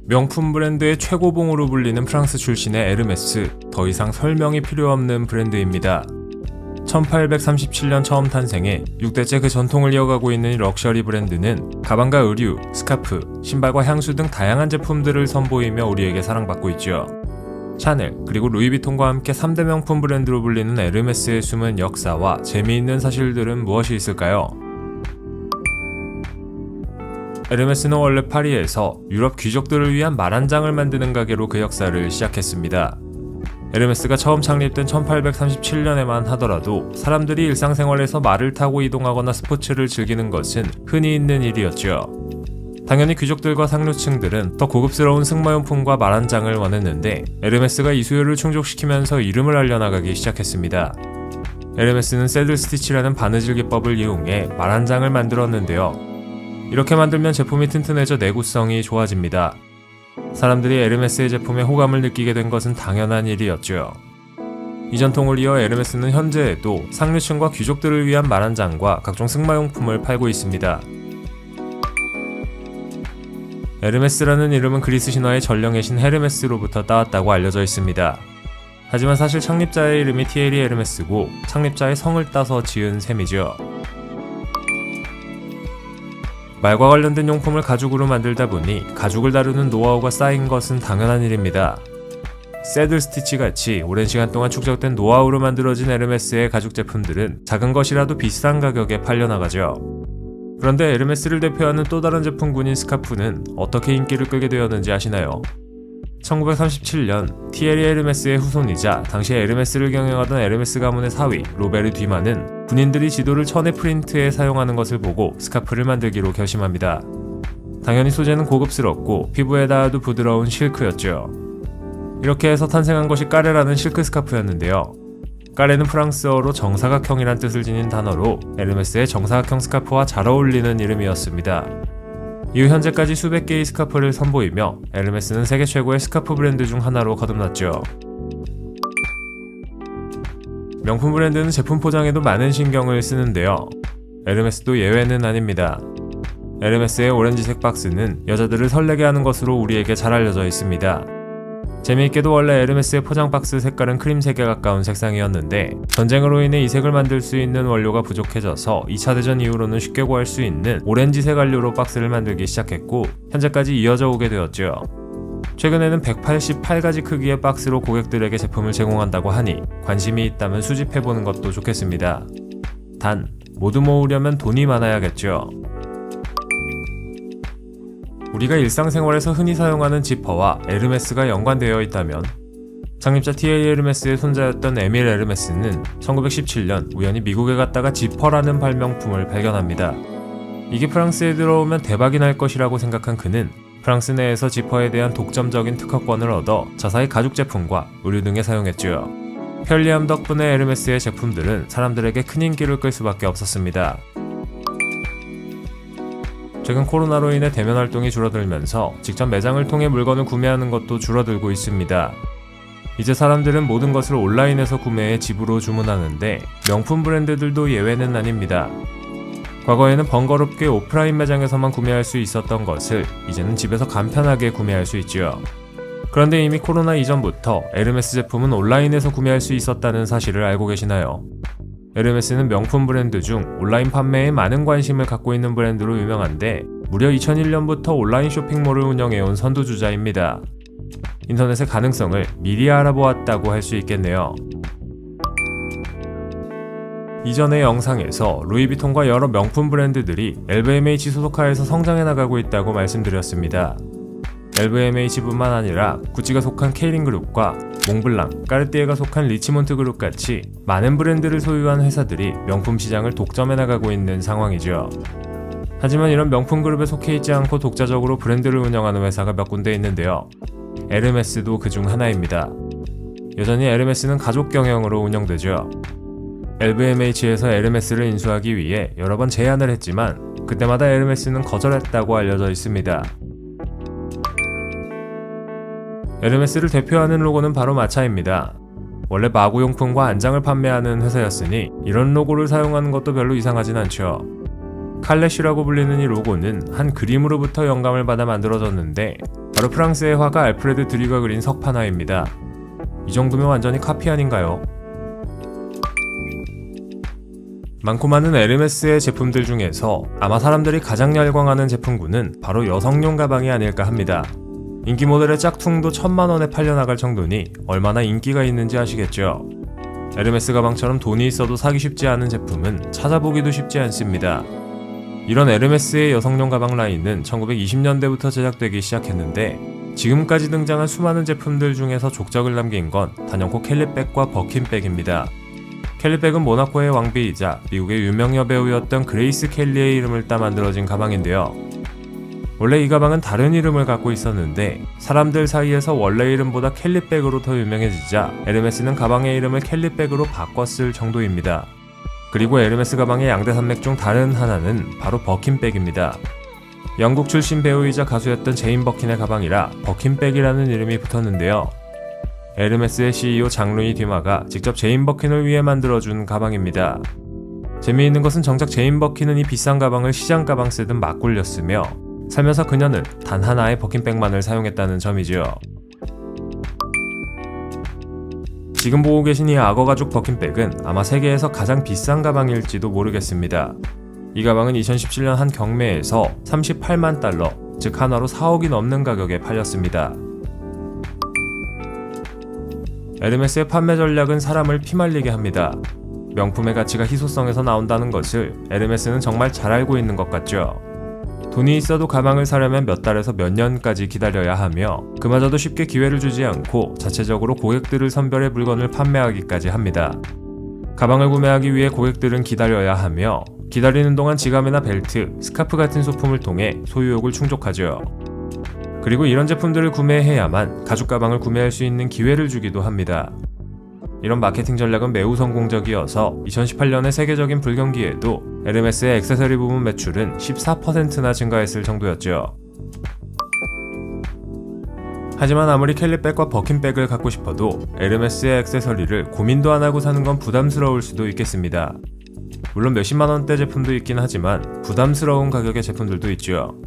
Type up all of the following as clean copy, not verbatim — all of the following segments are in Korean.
명품 브랜드의 최고봉으로 불리는 프랑스 출신의 에르메스, 더 이상 설명이 필요 없는 브랜드입니다. 1837년 처음 탄생해 6대째 그 전통을 이어가고 있는 이 럭셔리 브랜드는 가방과 의류, 스카프, 신발과 향수 등 다양한 제품들을 선보이며 우리에게 사랑받고 있죠. 샤넬, 그리고 루이비통과 함께 3대 명품 브랜드로 불리는 에르메스의 숨은 역사와 재미있는 사실들은 무엇이 있을까요? 에르메스는 원래 파리에서 유럽 귀족들을 위한 말 한 장을 만드는 가게로 그 역사를 시작했습니다. 에르메스가 처음 창립된 1837년에만 하더라도 사람들이 일상생활에서 말을 타고 이동하거나 스포츠를 즐기는 것은 흔히 있는 일이었죠. 당연히 귀족들과 상류층들은 더 고급스러운 승마용품과 말 한 장을 원했는데 에르메스가 이 수요를 충족시키면서 이름을 알려나가기 시작했습니다. 에르메스는 새들 스티치라는 바느질 기법을 이용해 말 한 장을 만들었는데요. 이렇게 만들면 제품이 튼튼해져 내구성이 좋아집니다. 사람들이 에르메스의 제품에 호감을 느끼게 된 것은 당연한 일이었죠. 이 전통을 이어 에르메스는 현재에도 상류층과 귀족들을 위한 말 한 장과 각종 승마용품을 팔고 있습니다. 에르메스라는 이름은 그리스 신화의 전령의 신 헤르메스로부터 따왔다고 알려져 있습니다. 하지만 사실 창립자의 이름이 티에리 에르메스고 창립자의 성을 따서 지은 셈이죠. 말과 관련된 용품을 가죽으로 만들다 보니 가죽을 다루는 노하우가 쌓인 것은 당연한 일입니다. 새들 스티치 같이 오랜 시간 동안 축적된 노하우로 만들어진 에르메스의 가죽 제품들은 작은 것이라도 비싼 가격에 팔려나가죠. 그런데 에르메스를 대표하는 또 다른 제품군인 스카프는 어떻게 인기를 끌게 되었는지 아시나요? 1937년 티에리 에르메스의 후손이자 당시 에르메스를 경영하던 에르메스 가문의 사위 로베르 뒤마는 군인들이 지도를 천에 프린트에 사용하는 것을 보고 스카프를 만들기로 결심합니다. 당연히 소재는 고급스럽고 피부에 닿아도 부드러운 실크였죠. 이렇게 해서 탄생한 것이 까레라는 실크 스카프였는데요. 까레는 프랑스어로 정사각형이란 뜻을 지닌 단어로 에르메스의 정사각형 스카프와 잘 어울리는 이름이었습니다. 이후 현재까지 수백 개의 스카프를 선보이며 에르메스는 세계 최고의 스카프 브랜드 중 하나로 거듭났죠. 명품 브랜드는 제품 포장에도 많은 신경을 쓰는데요. 에르메스도 예외는 아닙니다. 에르메스의 오렌지색 박스는 여자들을 설레게 하는 것으로 우리에게 잘 알려져 있습니다. 재미있게도 원래 에르메스의 포장 박스 색깔은 크림색에 가까운 색상이었는데 전쟁으로 인해 이 색을 만들 수 있는 원료가 부족해져서 2차 대전 이후로는 쉽게 구할 수 있는 오렌지색 원료로 박스를 만들기 시작했고 현재까지 이어져 오게 되었죠. 최근에는 188가지 크기의 박스로 고객들에게 제품을 제공한다고 하니 관심이 있다면 수집해보는 것도 좋겠습니다. 단, 모두 모으려면 돈이 많아야겠죠. 우리가 일상생활에서 흔히 사용하는 지퍼와 에르메스가 연관되어 있다면 창립자 티에리 에르메스의 손자였던 에밀 에르메스는 1917년 우연히 미국에 갔다가 지퍼라는 발명품을 발견합니다. 이게 프랑스에 들어오면 대박이 날 것이라고 생각한 그는 프랑스 내에서 지퍼에 대한 독점적인 특허권을 얻어 자사의 가죽 제품과 의류 등에 사용했죠. 편리함 덕분에 에르메스의 제품들은 사람들에게 큰 인기를 끌 수밖에 없었습니다. 최근 코로나로 인해 대면 활동이 줄어들면서 직접 매장을 통해 물건을 구매하는 것도 줄어들고 있습니다. 이제 사람들은 모든 것을 온라인에서 구매해 집으로 주문하는데 명품 브랜드들도 예외는 아닙니다. 과거에는 번거롭게 오프라인 매장에서만 구매할 수 있었던 것을 이제는 집에서 간편하게 구매할 수 있죠. 그런데 이미 코로나 이전부터 에르메스 제품은 온라인에서 구매할 수 있었다는 사실을 알고 계시나요? 에르메스는 명품 브랜드 중 온라인 판매에 많은 관심을 갖고 있는 브랜드로 유명한데 무려 2001년부터 온라인 쇼핑몰을 운영해온 선두주자입니다. 인터넷의 가능성을 미리 알아보았다고 할 수 있겠네요. 이전의 영상에서 루이비통과 여러 명품 브랜드들이 LVMH 소속하에서 성장해 나가고 있다고 말씀드렸습니다. LVMH뿐만 아니라 구찌가 속한 케이링그룹과 몽블랑, 까르띠에가 속한 리치몬트 그룹 같이 많은 브랜드를 소유한 회사들이 명품 시장을 독점해 나가고 있는 상황이죠. 하지만 이런 명품 그룹에 속해 있지 않고 독자적으로 브랜드를 운영하는 회사가 몇 군데 있는데요. 에르메스도 그중 하나입니다. 여전히 에르메스는 가족 경영으로 운영되죠. LVMH에서 에르메스를 인수하기 위해 여러 번 제안을 했지만 그때마다 에르메스는 거절했다고 알려져 있습니다. 에르메스를 대표하는 로고는 바로 마차입니다. 원래 마구용품과 안장을 판매하는 회사였으니 이런 로고를 사용하는 것도 별로 이상하진 않죠. 칼렛이라고 불리는 이 로고는 한 그림으로부터 영감을 받아 만들어졌는데 바로 프랑스의 화가 알프레드 드리가 그린 석판화입니다. 이 정도면 완전히 카피 아닌가요? 많고 많은 에르메스의 제품들 중에서 아마 사람들이 가장 열광하는 제품군은 바로 여성용 가방이 아닐까 합니다. 인기 모델의 짝퉁도 1000만원에 팔려나갈 정도니 얼마나 인기가 있는지 아시겠죠? 에르메스 가방처럼 돈이 있어도 사기 쉽지 않은 제품은 찾아보기도 쉽지 않습니다. 이런 에르메스의 여성용 가방 라인은 1920년대부터 제작되기 시작했는데 지금까지 등장한 수많은 제품들 중에서 족적을 남긴 건 단연코 켈리백과 버킨백입니다. 켈리백은 모나코의 왕비이자 미국의 유명 여배우였던 그레이스 켈리의 이름을 따 만들어진 가방인데요. 원래 이 가방은 다른 이름을 갖고 있었는데 사람들 사이에서 원래 이름보다 켈리백으로 더 유명해지자 에르메스는 가방의 이름을 켈리백으로 바꿨을 정도입니다. 그리고 에르메스 가방의 양대 산맥 중 다른 하나는 바로 버킨백입니다. 영국 출신 배우이자 가수였던 제인 버킨의 가방이라 버킨백이라는 이름이 붙었는데요. 에르메스의 CEO 장루이 듀마가 직접 제인 버킨을 위해 만들어준 가방입니다. 재미있는 것은 정작 제인 버킨은 이 비싼 가방을 시장 가방 쓰듯 막 굴렸으며 살면서 그녀는 단 하나의 버킨백만을 사용했다는 점이죠. 지금 보고 계신 이 악어 가죽 버킨백은 아마 세계에서 가장 비싼 가방일지도 모르겠습니다. 이 가방은 2017년 한 경매에서 38만 달러, 즉 한화로 4억이 넘는 가격에 팔렸습니다. 에르메스의 판매 전략은 사람을 피말리게 합니다. 명품의 가치가 희소성에서 나온다는 것을 에르메스는 정말 잘 알고 있는 것 같죠. 돈이 있어도 가방을 사려면 몇 달에서 몇 년까지 기다려야 하며 그마저도 쉽게 기회를 주지 않고 자체적으로 고객들을 선별해 물건을 판매하기까지 합니다. 가방을 구매하기 위해 고객들은 기다려야 하며 기다리는 동안 지갑이나 벨트, 스카프 같은 소품을 통해 소유욕을 충족하죠. 그리고 이런 제품들을 구매해야만 가죽 가방을 구매할 수 있는 기회를 주기도 합니다. 이런 마케팅 전략은 매우 성공적이어서 2018년의 세계적인 불경기에도 에르메스의 액세서리 부문 매출은 14%나 증가했을 정도였죠. 하지만 아무리 켈리백과 버킨백을 갖고 싶어도 에르메스의 액세서리를 고민도 안 하고 사는 건 부담스러울 수도 있겠습니다. 물론 몇십만원대 제품도 있긴 하지만 부담스러운 가격의 제품들도 있죠.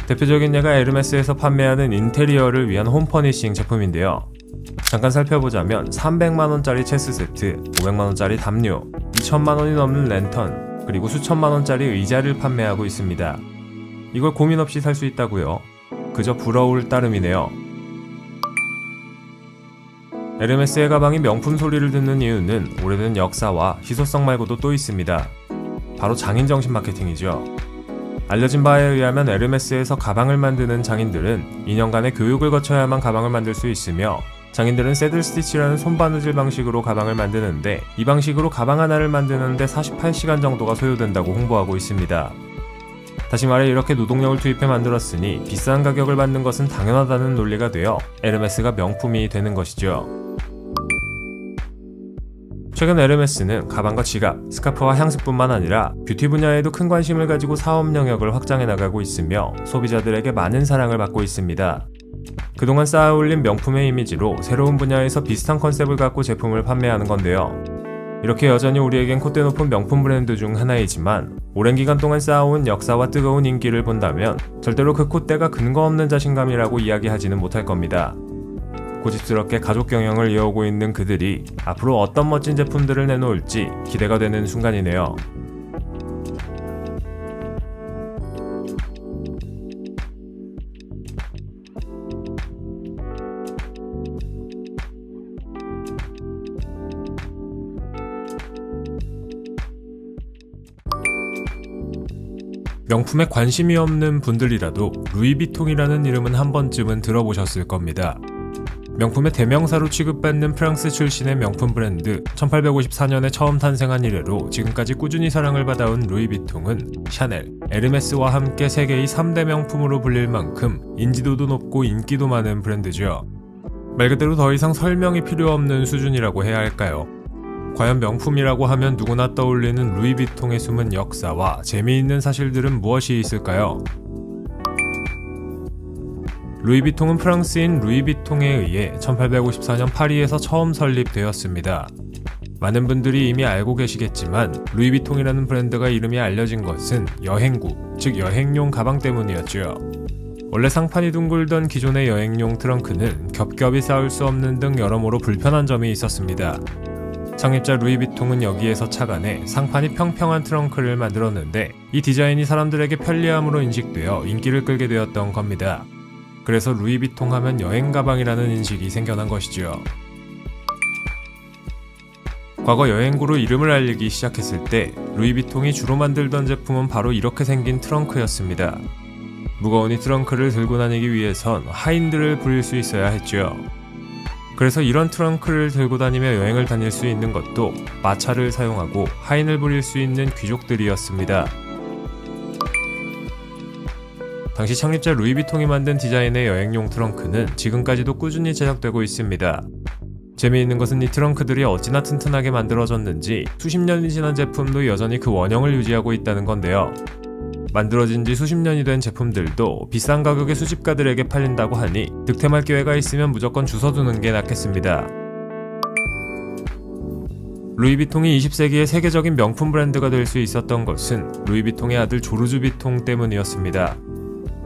대표적인 예가 에르메스에서 판매하는 인테리어를 위한 홈퍼니싱 제품인데요. 잠깐 살펴보자면 300만원짜리 체스 세트, 500만원짜리 담요, 2천만원이 넘는 랜턴, 그리고 수천만원짜리 의자를 판매하고 있습니다. 이걸 고민 없이 살 수 있다고요? 그저 부러울 따름이네요. 에르메스의 가방이 명품 소리를 듣는 이유는 오래된 역사와 희소성 말고도 또 있습니다. 바로 장인정신 마케팅이죠. 알려진 바에 의하면 에르메스에서 가방을 만드는 장인들은 2년간의 교육을 거쳐야만 가방을 만들 수 있으며 장인들은 새들 스티치라는 손바느질 방식으로 가방을 만드는데 이 방식으로 가방 하나를 만드는데 48시간 정도가 소요된다고 홍보하고 있습니다. 다시 말해 이렇게 노동력을 투입해 만들었으니 비싼 가격을 받는 것은 당연하다는 논리가 되어 에르메스가 명품이 되는 것이죠. 최근 에르메스는 가방과 지갑, 스카프와 향수뿐만 아니라 뷰티 분야에도 큰 관심을 가지고 사업 영역을 확장해 나가고 있으며 소비자들에게 많은 사랑을 받고 있습니다. 그동안 쌓아올린 명품의 이미지로 새로운 분야에서 비슷한 컨셉을 갖고 제품을 판매하는 건데요. 이렇게 여전히 우리에겐 콧대 높은 명품 브랜드 중 하나이지만 오랜 기간 동안 쌓아온 역사와 뜨거운 인기를 본다면 절대로 그 콧대가 근거 없는 자신감이라고 이야기하지는 못할 겁니다. 고집스럽게 가족 경영을 이어오고 있는 그들이 앞으로 어떤 멋진 제품들을 내놓을지 기대가 되는 순간이네요. 명품에 관심이 없는 분들이라도 루이비통이라는 이름은 한 번쯤은 들어보셨을 겁니다. 명품의 대명사로 취급받는 프랑스 출신의 명품 브랜드, 1854년에 처음 탄생한 이래로 지금까지 꾸준히 사랑을 받아온 루이비통은 샤넬, 에르메스와 함께 세계의 3대 명품으로 불릴 만큼 인지도도 높고 인기도 많은 브랜드죠. 말 그대로 더 이상 설명이 필요 없는 수준이라고 해야 할까요? 과연 명품이라고 하면 누구나 떠올리는 루이비통의 숨은 역사와 재미있는 사실들은 무엇이 있을까요? 루이비통은 프랑스인 루이비통에 의해 1854년 파리에서 처음 설립되었습니다. 많은 분들이 이미 알고 계시겠지만 루이비통이라는 브랜드가 이름이 알려진 것은 여행구, 즉 여행용 가방 때문이었죠. 원래 상판이 둥글던 기존의 여행용 트렁크는 겹겹이 쌓을 수 없는 등 여러모로 불편한 점이 있었습니다. 창립자 루이비통은 여기에서 착안해 상판이 평평한 트렁크를 만들었는데 이 디자인이 사람들에게 편리함으로 인식되어 인기를 끌게 되었던 겁니다. 그래서 루이비통 하면 여행 가방이라는 인식이 생겨난 것이죠. 과거 여행구로 이름을 알리기 시작했을 때 루이비통이 주로 만들던 제품은 바로 이렇게 생긴 트렁크였습니다. 무거운 이 트렁크를 들고 다니기 위해선 하인들을 부릴 수 있어야 했죠. 그래서 이런 트렁크를 들고 다니며 여행을 다닐 수 있는 것도 마차를 사용하고 하인을 부릴 수 있는 귀족들이었습니다. 당시 창립자 루이비통이 만든 디자인의 여행용 트렁크는 지금까지도 꾸준히 제작되고 있습니다. 재미있는 것은 이 트렁크들이 어찌나 튼튼하게 만들어졌는지 수십 년이 지난 제품도 여전히 그 원형을 유지하고 있다는 건데요. 만들어진 지 수십 년이 된 제품들도 비싼 가격의 수집가들에게 팔린다고 하니 득템할 기회가 있으면 무조건 주워두는 게 낫겠습니다. 루이비통이 20세기의 세계적인 명품 브랜드가 될 수 있었던 것은 루이비통의 아들 조르주 비통 때문이었습니다.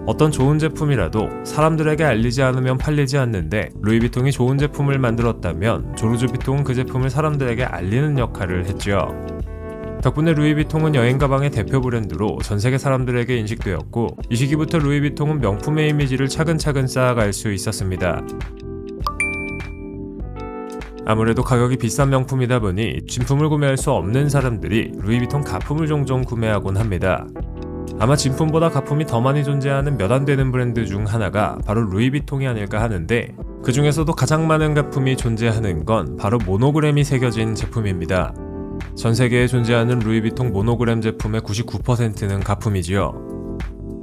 어떤 좋은 제품이라도 사람들에게 알리지 않으면 팔리지 않는데 루이비통이 좋은 제품을 만들었다면 조르주 비통은 그 제품을 사람들에게 알리는 역할을 했죠. 덕분에 루이비통은 여행 가방의 대표 브랜드로 전 세계 사람들에게 인식되었고 이 시기부터 루이비통은 명품의 이미지를 차근차근 쌓아갈 수 있었습니다. 아무래도 가격이 비싼 명품이다 보니 진품을 구매할 수 없는 사람들이 루이비통 가품을 종종 구매하곤 합니다. 아마 진품보다 가품이 더 많이 존재하는 몇 안 되는 브랜드 중 하나가 바로 루이비통이 아닐까 하는데 그 중에서도 가장 많은 가품이 존재하는 건 바로 모노그램이 새겨진 제품입니다. 전 세계에 존재하는 루이비통 모노그램 제품의 99%는 가품이지요.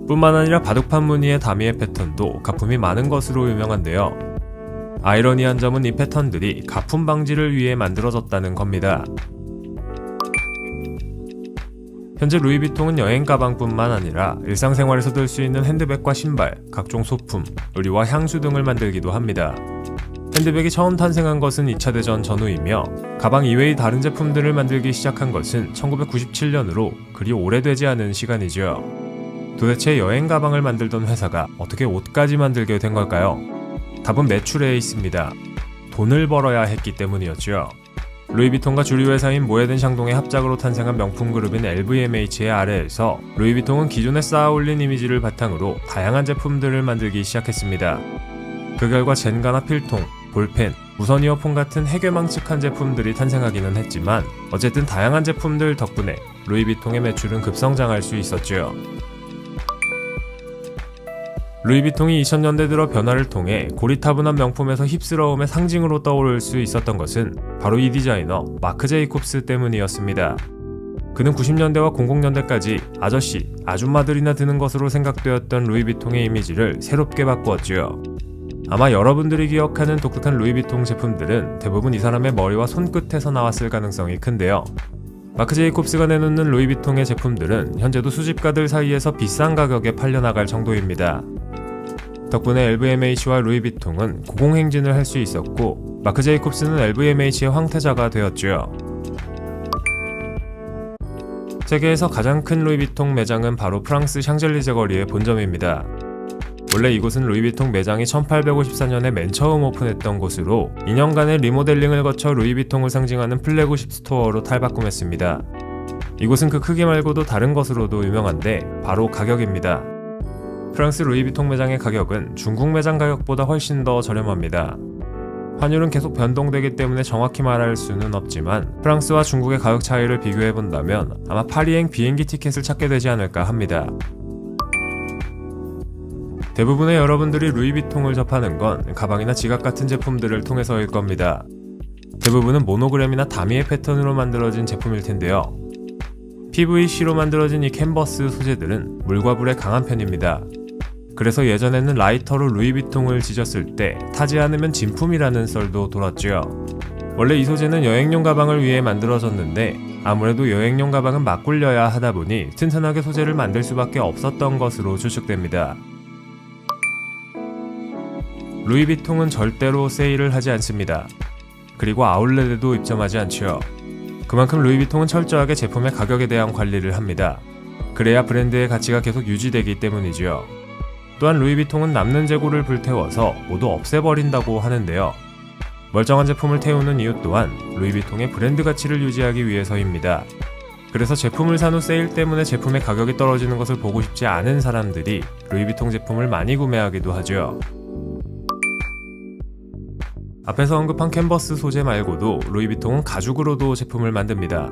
뿐만 아니라 바둑판 무늬의 다미의 패턴도 가품이 많은 것으로 유명한데요. 아이러니한 점은 이 패턴들이 가품 방지를 위해 만들어졌다는 겁니다. 현재 루이비통은 여행 가방뿐만 아니라 일상생활에서 들 수 있는 핸드백과 신발, 각종 소품, 의류와 향수 등을 만들기도 합니다. 핸드백이 처음 탄생한 것은 2차 대전 전후이며 가방 이외의 다른 제품들을 만들기 시작한 것은 1997년으로 그리 오래되지 않은 시간이죠. 도대체 여행 가방을 만들던 회사가 어떻게 옷까지 만들게 된 걸까요? 답은 매출에 있습니다. 돈을 벌어야 했기 때문이었죠. 루이비통과 주류 회사인 모에든 샹동의 합작으로 탄생한 명품 그룹인 LVMH의 아래에서 루이비통은 기존에 쌓아올린 이미지를 바탕으로 다양한 제품들을 만들기 시작했습니다. 그 결과 젠가나 필통, 볼펜, 무선 이어폰 같은 해괴망측한 제품들이 탄생하기는 했지만 어쨌든 다양한 제품들 덕분에 루이비통의 매출은 급성장할 수 있었죠. 루이비통이 2000년대 들어 변화를 통해 고리타분한 명품에서 힙스러움의 상징으로 떠오를 수 있었던 것은 바로 이 디자이너 마크 제이콥스 때문이었습니다. 그는 90년대와 00년대까지 아저씨, 아줌마들이나 드는 것으로 생각되었던 루이비통의 이미지를 새롭게 바꾸었지요. 아마 여러분들이 기억하는 독특한 루이비통 제품들은 대부분 이 사람의 머리와 손끝에서 나왔을 가능성이 큰데요. 마크 제이콥스가 내놓는 루이비통의 제품들은 현재도 수집가들 사이에서 비싼 가격에 팔려나갈 정도입니다. 덕분에 LVMH와 루이비통은 고공행진을 할 수 있었고 마크 제이콥스는 LVMH의 황태자가 되었죠. 세계에서 가장 큰 루이비통 매장은 바로 프랑스 샹젤리제 거리의 본점입니다. 원래 이곳은 루이비통 매장이 1854년에 맨 처음 오픈했던 곳으로 2년간의 리모델링을 거쳐 루이비통을 상징하는 플래그십 스토어로 탈바꿈했습니다. 이곳은 그 크기 말고도 다른 것으로도 유명한데 바로 가격입니다. 프랑스 루이비통 매장의 가격은 중국 매장 가격보다 훨씬 더 저렴합니다. 환율은 계속 변동되기 때문에 정확히 말할 수는 없지만 프랑스와 중국의 가격 차이를 비교해본다면 아마 파리행 비행기 티켓을 찾게 되지 않을까 합니다. 대부분의 여러분들이 루이비통을 접하는 건 가방이나 지갑 같은 제품들을 통해서일 겁니다. 대부분은 모노그램이나 다미의 패턴으로 만들어진 제품일 텐데요. PVC로 만들어진 이 캔버스 소재들은 물과 불에 강한 편입니다. 그래서 예전에는 라이터로 루이비통을 지졌을 때 타지 않으면 진품이라는 썰도 돌았죠. 원래 이 소재는 여행용 가방을 위해 만들어졌는데 아무래도 여행용 가방은 막 굴려야 하다 보니 튼튼하게 소재를 만들 수밖에 없었던 것으로 추측됩니다. 루이비통은 절대로 세일을 하지 않습니다. 그리고 아울렛에도 입점하지 않죠. 그만큼 루이비통은 철저하게 제품의 가격에 대한 관리를 합니다. 그래야 브랜드의 가치가 계속 유지되기 때문이지요. 또한 루이비통은 남는 재고를 불태워서 모두 없애버린다고 하는데요. 멀쩡한 제품을 태우는 이유 또한 루이비통의 브랜드 가치를 유지하기 위해서입니다. 그래서 제품을 산 후 세일 때문에 제품의 가격이 떨어지는 것을 보고 싶지 않은 사람들이 루이비통 제품을 많이 구매하기도 하죠. 앞에서 언급한 캔버스 소재 말고도 루이비통은 가죽으로도 제품을 만듭니다.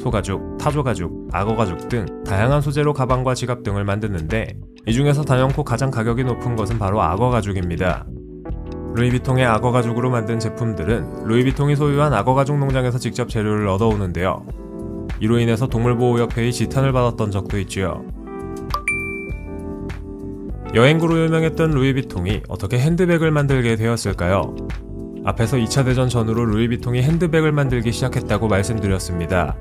소가죽, 타조가죽, 악어가죽 등 다양한 소재로 가방과 지갑 등을 만드는데 이 중에서 단연코 가장 가격이 높은 것은 바로 악어가죽입니다. 루이비통의 악어가죽으로 만든 제품들은 루이비통이 소유한 악어가죽 농장에서 직접 재료를 얻어오는데요. 이로 인해서 동물보호협회의 지탄을 받았던 적도 있지요. 여행구로 유명했던 루이비통이 어떻게 핸드백을 만들게 되었을까요? 앞에서 2차 대전 전후로 루이비통이 핸드백을 만들기 시작했다고 말씀드렸습니다.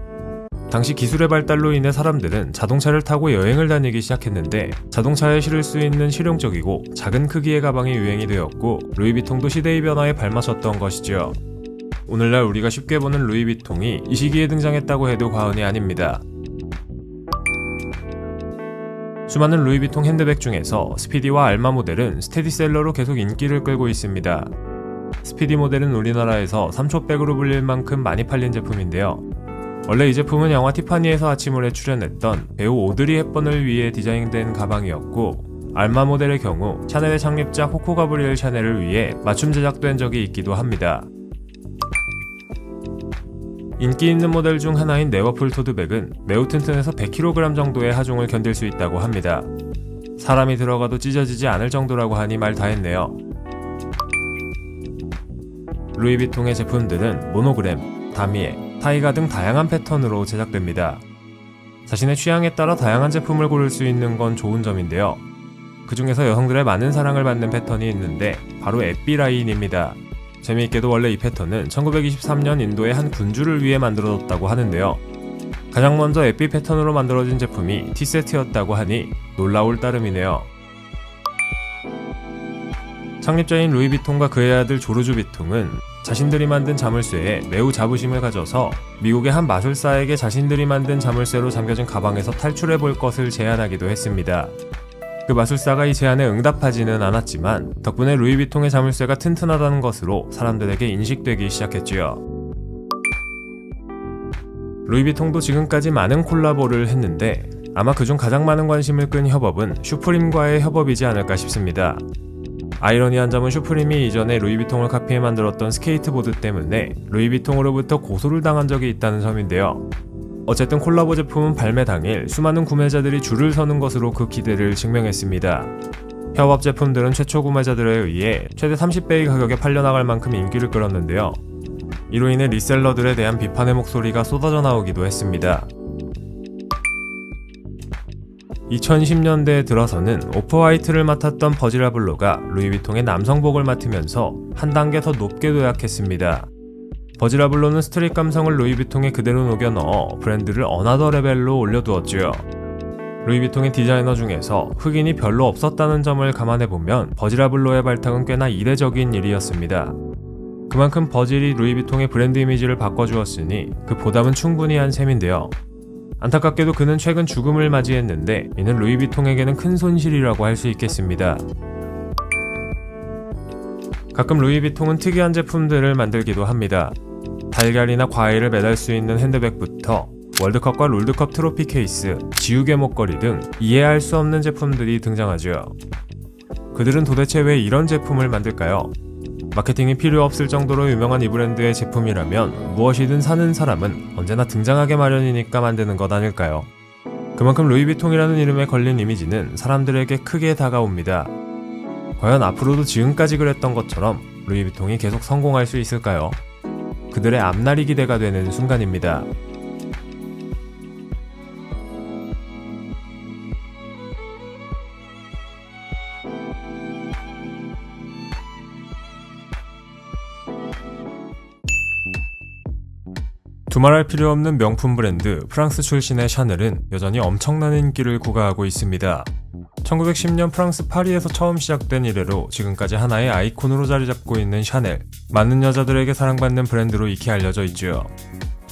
당시 기술의 발달로 인해 사람들은 자동차를 타고 여행을 다니기 시작했는데 자동차에 실을 수 있는 실용적이고 작은 크기의 가방이 유행이 되었고 루이비통도 시대의 변화에 발맞췄던 것이죠. 오늘날 우리가 쉽게 보는 루이비통이 이 시기에 등장했다고 해도 과언이 아닙니다. 수많은 루이비통 핸드백 중에서 스피디와 알마 모델은 스테디셀러로 계속 인기를 끌고 있습니다. 스피디 모델은 우리나라에서 삼초백으로 불릴 만큼 많이 팔린 제품인데요. 원래 이 제품은 영화 티파니에서 아침을에 출연했던 배우 오드리 헵번을 위해 디자인된 가방이었고 알마 모델의 경우 샤넬의 창립자 코코 가브리엘 샤넬을 위해 맞춤 제작된 적이 있기도 합니다. 인기 있는 모델 중 하나인 네버풀 토드백은 매우 튼튼해서 100kg 정도의 하중을 견딜 수 있다고 합니다. 사람이 들어가도 찢어지지 않을 정도라고 하니 말 다 했네요. 루이비통의 제품들은 모노그램, 다미에, 타이가 등 다양한 패턴으로 제작됩니다. 자신의 취향에 따라 다양한 제품을 고를 수 있는 건 좋은 점인데요. 그 중에서 여성들의 많은 사랑을 받는 패턴이 있는데 바로 에삐 라인입니다. 재미있게도 원래 이 패턴은 1923년 인도의 한 군주를 위해 만들어졌다고 하는데요. 가장 먼저 에삐 패턴으로 만들어진 제품이 T세트였다고 하니 놀라울 따름이네요. 창립자인 루이비통과 그의 아들 조르주 비통은 자신들이 만든 자물쇠에 매우 자부심을 가져서 미국의 한 마술사에게 자신들이 만든 자물쇠로 잠겨진 가방에서 탈출해 볼 것을 제안하기도 했습니다. 그 마술사가 이 제안에 응답하지는 않았지만 덕분에 루이비통의 자물쇠가 튼튼하다는 것으로 사람들에게 인식되기 시작했지요. 루이비통도 지금까지 많은 콜라보를 했는데 아마 그중 가장 많은 관심을 끈 협업은 슈프림과의 협업이지 않을까 싶습니다. 아이러니한 점은 슈프림이 이전에 루이비통을 카피해 만들었던 스케이트보드 때문에 루이비통으로부터 고소를 당한 적이 있다는 점인데요. 어쨌든 콜라보 제품은 발매 당일 수많은 구매자들이 줄을 서는 것으로 그 기대를 증명했습니다. 협업 제품들은 최초 구매자들에 의해 최대 30배의 가격에 팔려나갈 만큼 인기를 끌었는데요. 이로 인해 리셀러들에 대한 비판의 목소리가 쏟아져 나오기도 했습니다. 2010년대에 들어서는 오프화이트를 맡았던 버지라블로가 루이비통의 남성복을 맡으면서 한 단계 더 높게 도약했습니다. 버지라블로는 스트릿 감성을 루이비통에 그대로 녹여 넣어 브랜드를 어나더 레벨로 올려두었지요. 루이비통의 디자이너 중에서 흑인이 별로 없었다는 점을 감안해보면 버지라블로의 발탁은 꽤나 이례적인 일이었습니다. 그만큼 버질이 루이비통의 브랜드 이미지를 바꿔주었으니 그 보답은 충분히 한 셈인데요. 안타깝게도 그는 최근 죽음을 맞이했는데 이는 루이비통에게는 큰 손실이라고 할 수 있겠습니다. 가끔 루이비통은 특이한 제품들을 만들기도 합니다. 달걀이나 과일을 매달 수 있는 핸드백부터 월드컵과 롤드컵 트로피 케이스, 지우개 목걸이 등 이해할 수 없는 제품들이 등장하죠. 그들은 도대체 왜 이런 제품을 만들까요? 마케팅이 필요 없을 정도로 유명한 이 브랜드의 제품이라면 무엇이든 사는 사람은 언제나 등장하게 마련이니까 만드는 것 아닐까요? 그만큼 루이비통이라는 이름에 걸린 이미지는 사람들에게 크게 다가옵니다. 과연 앞으로도 지금까지 그랬던 것처럼 루이비통이 계속 성공할 수 있을까요? 그들의 앞날이 기대가 되는 순간입니다. 두말할 필요 없는 명품 브랜드 프랑스 출신의 샤넬은 여전히 엄청난 인기를 구가하고 있습니다. 1910년 프랑스 파리에서 처음 시작된 이래로 지금까지 하나의 아이콘으로 자리 잡고 있는 샤넬. 많은 여자들에게 사랑받는 브랜드로 익히 알려져 있죠.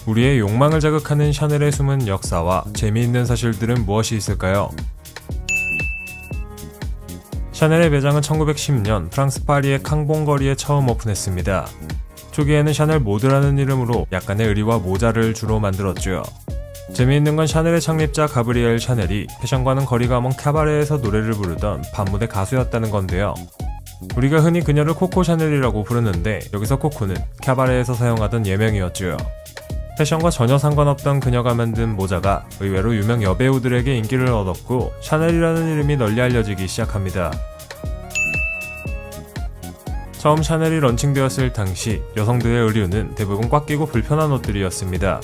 우리의 욕망을 자극하는 샤넬의 숨은 역사와 재미있는 사실들은 무엇이 있을까요? 샤넬의 매장은 1910년 프랑스 파리의 캉봉 거리에 처음 오픈했습니다. 초기에는 샤넬 모드라는 이름으로 약간의 의리와 모자를 주로 만들었죠. 재미있는 건 샤넬의 창립자 가브리엘 샤넬이 패션과는 거리가 먼 카바레에서 노래를 부르던 밤무대 가수였다는 건데요. 우리가 흔히 그녀를 코코 샤넬이라고 부르는데 여기서 코코는 카바레에서 사용하던 예명이었죠. 패션과 전혀 상관없던 그녀가 만든 모자가 의외로 유명 여배우들에게 인기를 얻었고 샤넬이라는 이름이 널리 알려지기 시작합니다. 처음 샤넬이 런칭되었을 당시 여성들의 의류는 대부분 꽉 끼고 불편한 옷들이었습니다.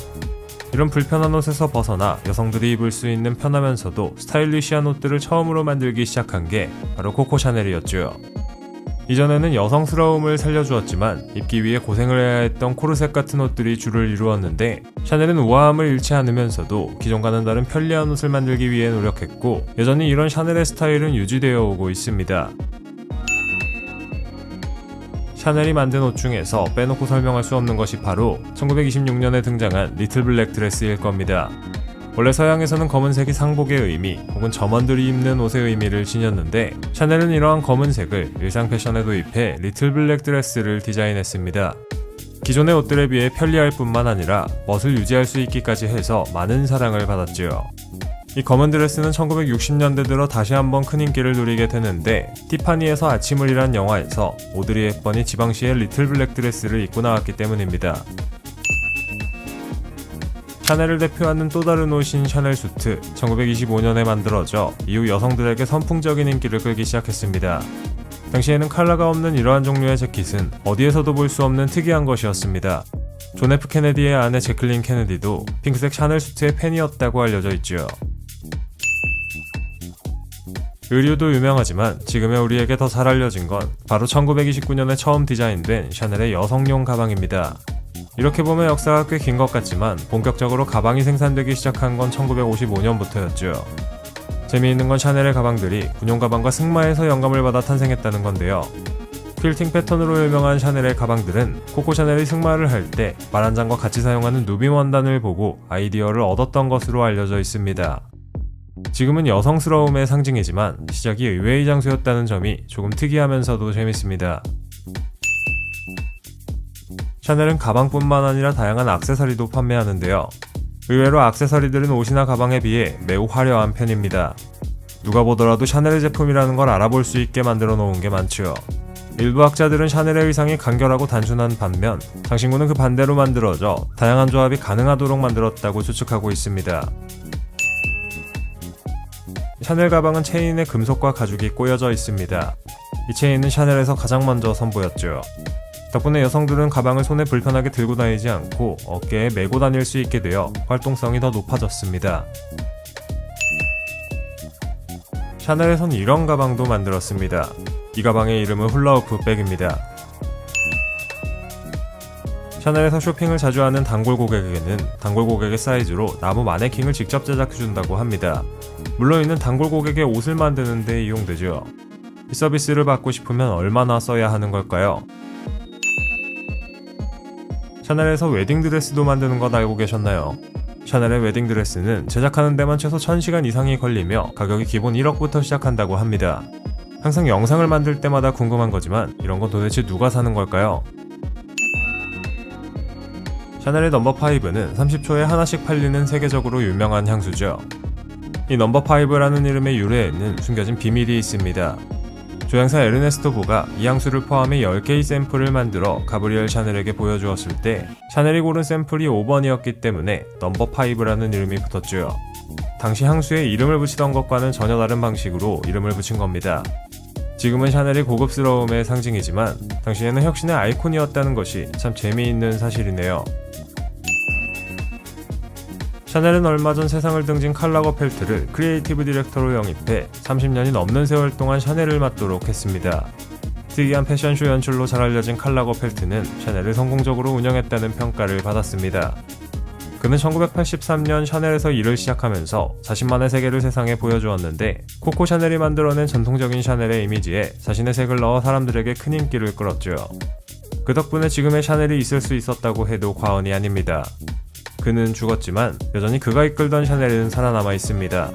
이런 불편한 옷에서 벗어나 여성들이 입을 수 있는 편하면서도 스타일리시한 옷들을 처음으로 만들기 시작한 게 바로 코코 샤넬이었죠. 이전에는 여성스러움을 살려주었지만 입기 위해 고생을 해야 했던 코르셋 같은 옷들이 주를 이루었는데 샤넬은 우아함을 잃지 않으면서도 기존과는 다른 편리한 옷을 만들기 위해 노력했고 여전히 이런 샤넬의 스타일은 유지되어 오고 있습니다. 샤넬이 만든 옷 중에서 빼놓고 설명할 수 없는 것이 바로 1926년에 등장한 리틀 블랙 드레스일 겁니다. 원래 서양에서는 검은색이 상복의 의미 혹은 점원들이 입는 옷의 의미를 지녔는데 샤넬은 이러한 검은색을 일상 패션에 도입해 리틀 블랙 드레스를 디자인했습니다. 기존의 옷들에 비해 편리할 뿐만 아니라 멋을 유지할 수 있기까지 해서 많은 사랑을 받았지요. 이 검은 드레스는 1960년대 들어 다시 한번 큰 인기를 누리게 되는데 티파니에서 아침을 일한 영화에서 오드리 헵번이 지방시의 리틀 블랙 드레스를 입고 나왔기 때문입니다. 샤넬을 대표하는 또 다른 옷인 샤넬 수트, 1925년에 만들어져 이후 여성들에게 선풍적인 인기를 끌기 시작했습니다. 당시에는 컬러가 없는 이러한 종류의 재킷은 어디에서도 볼 수 없는 특이한 것이었습니다. 존 F 케네디의 아내 제클린 케네디도 핑크색 샤넬 수트의 팬이었다고 알려져 있죠. 의류도 유명하지만 지금의 우리에게 더 잘 알려진 건 바로 1929년에 처음 디자인된 샤넬의 여성용 가방입니다. 이렇게 보면 역사가 꽤 긴 것 같지만 본격적으로 가방이 생산되기 시작한 건 1955년부터였죠. 재미있는 건 샤넬의 가방들이 군용 가방과 승마에서 영감을 받아 탄생했다는 건데요. 퀼팅 패턴으로 유명한 샤넬의 가방들은 코코 샤넬이 승마를 할 때 말 한 장과 같이 사용하는 누비 원단을 보고 아이디어를 얻었던 것으로 알려져 있습니다. 지금은 여성스러움의 상징이지만 시작이 의외의 장소였다는 점이 조금 특이하면서도 재밌습니다. 샤넬은 가방뿐만 아니라 다양한 액세서리도 판매하는데요. 의외로 액세서리들은 옷이나 가방에 비해 매우 화려한 편입니다. 누가 보더라도 샤넬의 제품이라는 걸 알아볼 수 있게 만들어 놓은 게 많죠. 일부 학자들은 샤넬의 의상이 간결하고 단순한 반면 장신구는 그 반대로 만들어져 다양한 조합이 가능하도록 만들었다고 추측하고 있습니다. 샤넬 가방은 체인에 금속과 가죽이 꼬여져 있습니다. 이 체인은 샤넬에서 가장 먼저 선보였죠. 덕분에 여성들은 가방을 손에 불편하게 들고 다니지 않고 어깨에 메고 다닐 수 있게 되어 활동성이 더 높아졌습니다. 샤넬에선 이런 가방도 만들었습니다. 이 가방의 이름은 훌라후프 백입니다. 샤넬에서 쇼핑을 자주 하는 단골 고객에게는 단골 고객의 사이즈로 나무 마네킹을 직접 제작해준다고 합니다. 물론 이는 단골 고객의 옷을 만드는 데 이용되죠. 이 서비스를 받고 싶으면 얼마나 써야 하는 걸까요? 샤넬에서 웨딩드레스도 만드는 것 알고 계셨나요? 샤넬의 웨딩드레스는 제작하는 데만 최소 1000시간 이상이 걸리며 가격이 기본 1억부터 시작한다고 합니다. 항상 영상을 만들 때마다 궁금한 거지만 이런 건 도대체 누가 사는 걸까요? 샤넬의 넘버5는 30초에 하나씩 팔리는 세계적으로 유명한 향수죠. 이 넘버5라는 이름의 유래에는 숨겨진 비밀이 있습니다. 조향사 에르네스토 보가 이 향수를 포함해 10개의 샘플을 만들어 가브리엘 샤넬에게 보여주었을 때 샤넬이 고른 샘플이 5번이었기 때문에 넘버5라는 이름이 붙었죠. 당시 향수에 이름을 붙이던 것과는 전혀 다른 방식으로 이름을 붙인 겁니다. 지금은 샤넬이 고급스러움의 상징이지만 당시에는 혁신의 아이콘이었다는 것이 참 재미있는 사실이네요. 샤넬은 얼마 전 세상을 등진 칼 라거펠트를 크리에이티브 디렉터로 영입해 30년이 넘는 세월 동안 샤넬을 맡도록 했습니다. 특이한 패션쇼 연출로 잘 알려진 칼 라거펠트는 샤넬을 성공적으로 운영했다는 평가를 받았습니다. 그는 1983년 샤넬에서 일을 시작하면서 자신만의 세계를 세상에 보여주었는데 코코 샤넬이 만들어낸 전통적인 샤넬의 이미지에 자신의 색을 넣어 사람들에게 큰 인기를 끌었죠. 그 덕분에 지금의 샤넬이 있을 수 있었다고 해도 과언이 아닙니다. 그는 죽었지만 여전히 그가 이끌던 샤넬은 살아남아 있습니다.